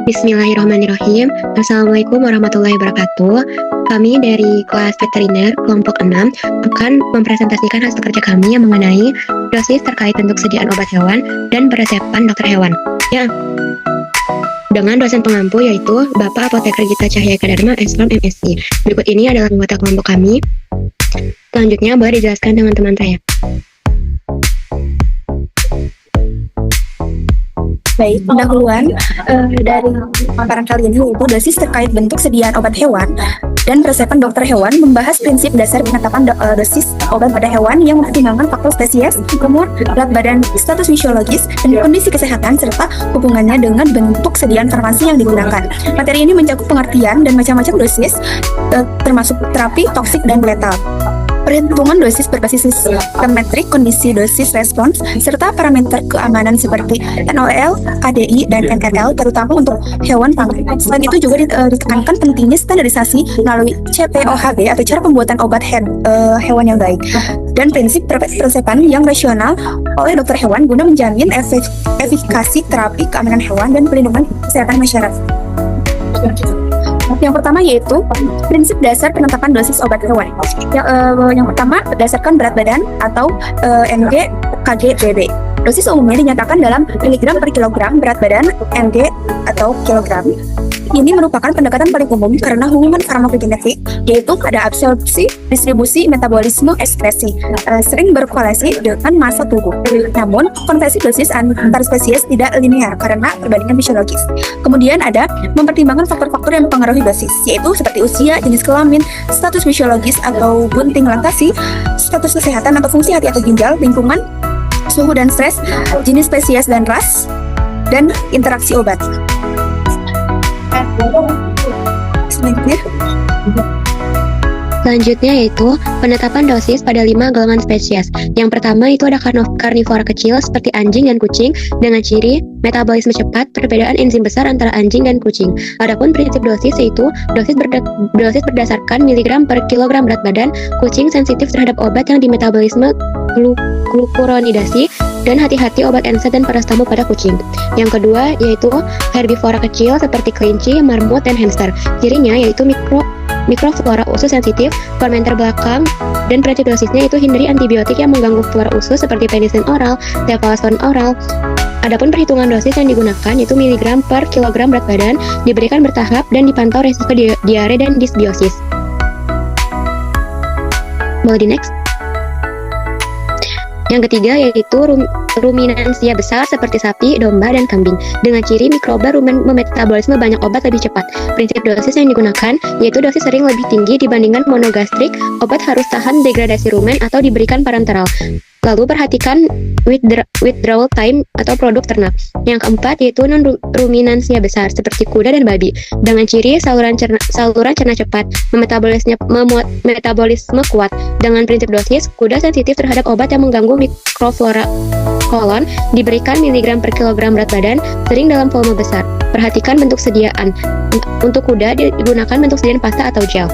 Bismillahirrahmanirrahim. Assalamualaikum warahmatullahi wabarakatuh. Kami dari kelas veteriner kelompok 6 akan mempresentasikan hasil kerja kami yang mengenai dosis terkait bentuk sediaan obat hewan dan peresepan dokter hewan. Ya, dengan dosen pengampu yaitu Bapak Apoteker Gita Cahya Eka Dharma, SLM MSI. Berikut ini adalah anggota kelompok kami. Selanjutnya boleh dijelaskan teman-teman saya. Baik, pendahuluan dari paparan kali ini yaitu dosis terkait bentuk sediaan obat hewan dan peresepan dokter hewan, membahas prinsip dasar penetapan dosis obat pada hewan yang mempertimbangkan faktor spesies, umur, berat badan, status fisiologis, dan kondisi kesehatan serta hubungannya dengan bentuk sediaan farmasi yang digunakan. Materi ini mencakup pengertian dan macam-macam dosis, termasuk terapi, toksik, dan letal. Perhitungan dosis berbasis metrik, kondisi dosis respons, serta parameter keamanan seperti NOL, ADI, dan NRL, terutama untuk hewan pangan. Selain itu juga ditekankan pentingnya standarisasi melalui CPOHB atau cara pembuatan obat hewan yang baik, dan prinsip peresepan yang rasional oleh dokter hewan guna menjamin efikasi terapi, keamanan hewan, dan pelindungan kesehatan masyarakat. Yang pertama yaitu prinsip dasar penetapan dosis obat hewan. Yang pertama berdasarkan berat badan atau mg kg bb. Dosis umumnya dinyatakan dalam miligram per kilogram berat badan mg atau kilogram. Ini merupakan pendekatan paling umum karena hubungan farmakokinetik, yaitu pada absorpsi, distribusi, metabolisme, ekskresi, sering berkorelasi dengan massa tubuh. Namun, konversi dosis antar spesies tidak linear karena perbandingan fisiologis. Kemudian ada mempertimbangkan faktor-faktor yang mempengaruhi dosis, yaitu seperti usia, jenis kelamin, status fisiologis atau bunting laktasi, status kesehatan atau fungsi hati atau ginjal, lingkungan, suhu dan stres, jenis spesies dan ras, dan interaksi obat. Selanjutnya yaitu penetapan dosis pada 5 golongan spesies. Yang pertama itu ada karnivora kecil seperti anjing dan kucing dengan ciri metabolisme cepat, perbedaan enzim besar antara anjing dan kucing. Adapun prinsip dosis yaitu dosis berdasarkan miligram per kilogram berat badan. Kucing sensitif terhadap obat yang dimetabolisme glukuronidasi, dan hati-hati obat NSAID dan paracetamol pada kucing. Yang kedua yaitu herbivora kecil seperti kelinci, marmut, dan hamster. Cirinya yaitu mikroflora usus sensitif, fermenter belakang, dan prinsip dosisnya itu hindari antibiotik yang mengganggu flora usus seperti penisilin oral, cefalosporin oral. Adapun perhitungan dosis yang digunakan yaitu miligram per kilogram berat badan, diberikan bertahap dan dipantau resiko diare dan disbiosis. Boleh di next. Yang ketiga yaitu ruminansia besar seperti sapi, domba, dan kambing dengan ciri mikroba memetabolisme banyak obat lebih cepat. Prinsip dosis yang digunakan yaitu dosis sering lebih tinggi dibandingkan monogastrik. Obat harus tahan degradasi rumen atau diberikan parenteral. Lalu perhatikan withdrawal time atau produk ternak. Yang keempat yaitu non-ruminansia besar seperti kuda dan babi dengan ciri saluran cerna cepat, metabolisme kuat. Dengan prinsip dosis, kuda sensitif terhadap obat yang mengganggu mikroflora kolon, diberikan miligram per kilogram berat badan, sering dalam volume besar. Perhatikan bentuk sediaan. Untuk kuda digunakan bentuk sediaan pasta atau gel.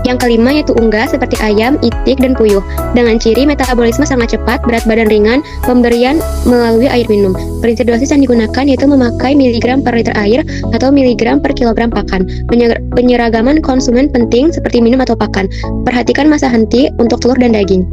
Yang kelima yaitu unggas seperti ayam, itik, dan puyuh dengan ciri metabolisme sangat cepat, berat badan ringan, pemberian melalui air minum. Prinsip dosis yang digunakan yaitu memakai miligram per liter air atau miligram per kilogram pakan. Penyeragaman konsumen penting seperti minum atau pakan. Perhatikan masa henti untuk telur dan daging.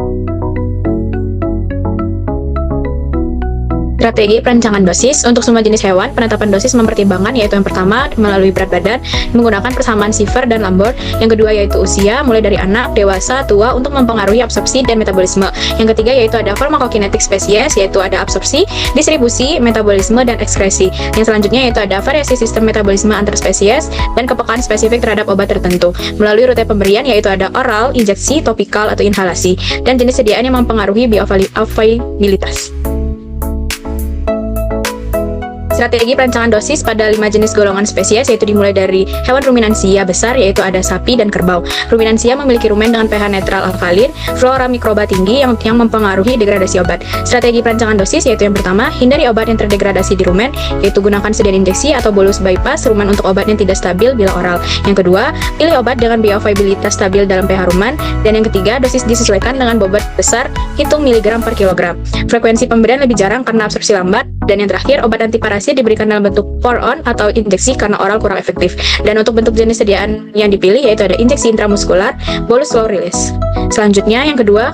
Strategi perancangan dosis untuk semua jenis hewan. Penetapan dosis mempertimbangkan yaitu yang pertama melalui berat badan menggunakan persamaan Siever dan Lambert. Yang kedua yaitu usia mulai dari anak, dewasa, tua untuk mempengaruhi absorpsi dan metabolisme. Yang ketiga yaitu ada farmakokinetik spesies yaitu ada absorpsi, distribusi, metabolisme, dan ekskresi. Yang selanjutnya yaitu ada variasi sistem metabolisme antar spesies dan kepekaan spesifik terhadap obat tertentu. Melalui rute pemberian yaitu ada oral, injeksi, topikal, atau inhalasi, dan jenis sediaan yang mempengaruhi bioavailabilitas. Strategi perancangan dosis pada 5 jenis golongan spesies yaitu dimulai dari hewan ruminansia besar yaitu ada sapi dan kerbau. Ruminansia memiliki rumen dengan pH netral alkalin, flora mikroba tinggi yang mempengaruhi degradasi obat. Strategi perancangan dosis yaitu yang pertama, hindari obat yang terdegradasi di rumen, yaitu gunakan sediaan injeksi atau bolus bypass rumen untuk obat yang tidak stabil bila oral. Yang kedua, pilih obat dengan bioavailabilitas stabil dalam pH rumen. Dan yang ketiga, dosis disesuaikan dengan bobot besar, hitung miligram per kilogram. Frekuensi pemberian lebih jarang karena absorpsi lambat Dan yang terakhir, obat antiparasit diberikan dalam bentuk pour-on atau injeksi karena oral kurang efektif. Dan untuk bentuk jenis sediaan yang dipilih yaitu ada injeksi intramuskular, bolus slow release. Selanjutnya yang kedua,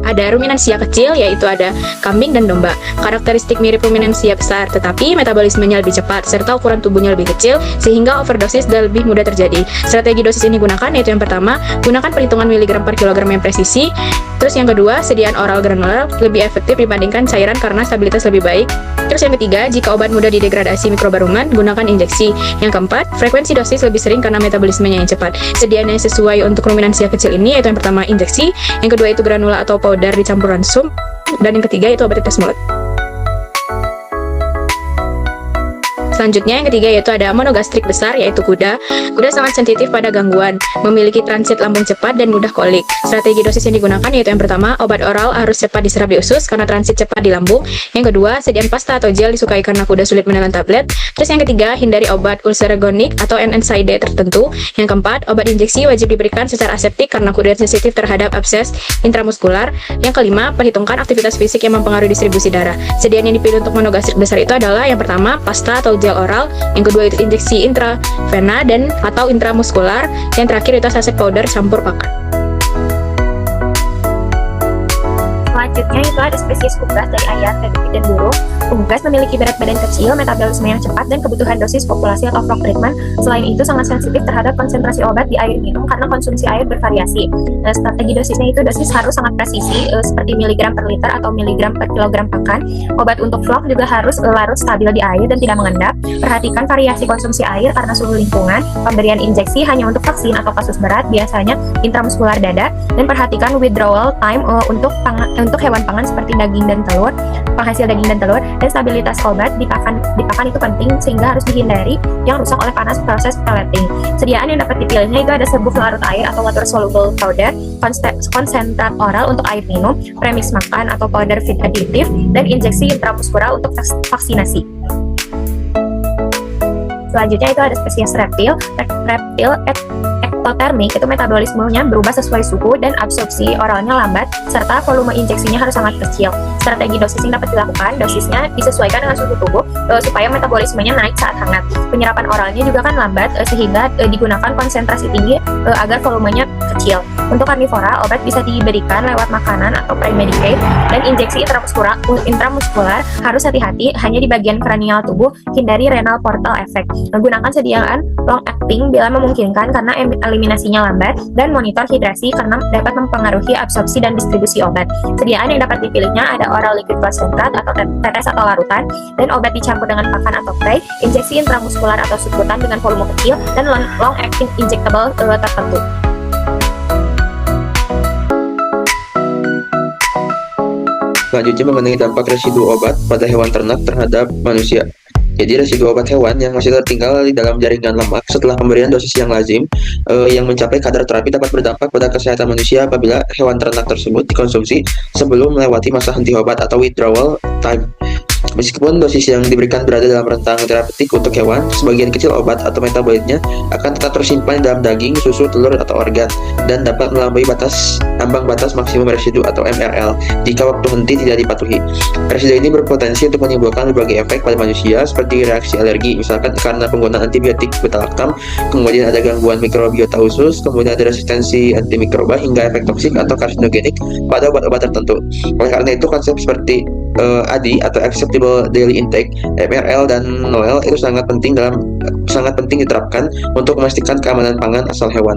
ada ruminansia kecil, yaitu ada kambing dan domba. Karakteristik mirip ruminansia besar, tetapi metabolismenya lebih cepat, serta ukuran tubuhnya lebih kecil, sehingga overdosis dan lebih mudah terjadi. Strategi dosis ini gunakan, yaitu yang pertama, gunakan perhitungan miligram per kilogram yang presisi. Terus yang kedua, sediaan oral granular lebih efektif dibandingkan cairan karena stabilitas lebih baik. Terus yang ketiga, jika obat mudah didegradasi mikrobarumen, gunakan injeksi. Yang keempat, frekuensi dosis lebih sering karena metabolismenya yang cepat. Sediaan yang sesuai untuk ruminansia kecil ini, yaitu yang pertama injeksi, yang kedua itu granula atau powder dicampur ransum, dan yang ketiga itu obat tetes mulut. Selanjutnya yang ketiga yaitu ada monogastrik besar, yaitu kuda. Kuda sangat sensitif pada gangguan, memiliki transit lambung cepat dan mudah kolik. Strategi dosis yang digunakan yaitu yang pertama, obat oral harus cepat diserap di usus karena transit cepat di lambung. Yang kedua, sediaan pasta atau gel disukai karena kuda sulit menelan tablet. Terus yang ketiga, hindari obat ulceragonik atau NSAID tertentu. Yang keempat, obat injeksi wajib diberikan secara aseptik karena kuda sensitif terhadap abses intramuskular. Yang kelima, perhitungkan aktivitas fisik yang mempengaruhi distribusi darah. Sediaan yang dipilih untuk monogastrik besar itu adalah yang pertama, pasta atau gel oral, yang kedua itu injeksi intravena dan atau intramuskular, yang terakhir itu saset powder campur pakan. Selanjutnya itu ada spesies unggas dari ayam, bebek, dan burung. Unggas memiliki berat badan kecil, metabolisme yang cepat, dan kebutuhan dosis populasi atau flock treatment. Selain itu sangat sensitif terhadap konsentrasi obat di air minum karena konsumsi air bervariasi. Strategi dosisnya itu dosis harus sangat presisi, seperti miligram per liter atau miligram per kilogram pakan. Obat untuk flock juga harus larut stabil di air dan tidak mengendap. Perhatikan variasi konsumsi air karena suhu lingkungan. Pemberian injeksi hanya untuk vaksin atau kasus berat, biasanya intramuskular dada. Dan perhatikan withdrawal time untuk hewan pangan seperti daging dan telur, penghasil daging dan telur, dan stabilitas obat di pakan itu penting sehingga harus dihindari yang rusak oleh panas proses pelleting. Sediaan yang dapat dipilihnya itu ada serbuk larut air atau water soluble powder, konsentrat oral untuk air minum, premix makan atau powder feed additive, dan injeksi intramuskular untuk vaksinasi. Selanjutnya itu ada spesies reptil ektotermik, itu metabolismenya berubah sesuai suhu dan absorpsi oralnya lambat, serta volume injeksinya harus sangat kecil. Strategi dosis yang dapat dilakukan, dosisnya disesuaikan dengan suhu tubuh supaya metabolismenya naik saat hangat. Penyerapan oralnya juga kan lambat, sehingga digunakan konsentrasi tinggi agar volumenya kecil. Untuk karnivora, obat bisa diberikan lewat makanan atau pre-medicated, dan injeksi intramuskular harus hati-hati hanya di bagian kranial tubuh, hindari renal portal effect. Menggunakan sediaan long acting bila memungkinkan karena eliminasinya lambat, dan monitor hidrasi karena dapat mempengaruhi absorpsi dan distribusi obat. Sediaan yang dapat dipilihnya ada oral liquid concentrat atau tetes atau larutan, dan obat dicampur dengan pakan atau spray, injeksi intramuskular atau subkutan dengan volume kecil, dan long acting injectable tertentu. Selanjutnya mengenai dampak residu obat pada hewan ternak terhadap manusia. Jadi residu obat hewan yang masih tertinggal di dalam jaringan lemak setelah pemberian dosis yang lazim yang mencapai kadar terapi dapat berdampak pada kesehatan manusia apabila hewan ternak tersebut dikonsumsi sebelum melewati masa henti obat atau withdrawal time. Meskipun dosis yang diberikan berada dalam rentang terapeutik untuk hewan, sebagian kecil obat atau metabolitnya akan tetap tersimpan di dalam daging, susu, telur, atau organ, dan dapat melampaui ambang batas maksimum residu atau MRL jika waktu henti tidak dipatuhi. Residu ini berpotensi untuk menimbulkan berbagai efek pada manusia seperti reaksi alergi, misalkan karena penggunaan antibiotik beta-laktam, kemudian ada gangguan mikrobiota usus, kemudian ada resistensi antimikroba hingga efek toksik atau karsinogenik pada obat-obat tertentu. Oleh karena itu, konsep seperti ADI atau Acceptable Daily Intake, MRL, dan NOEL itu sangat penting diterapkan untuk memastikan keamanan pangan asal hewan.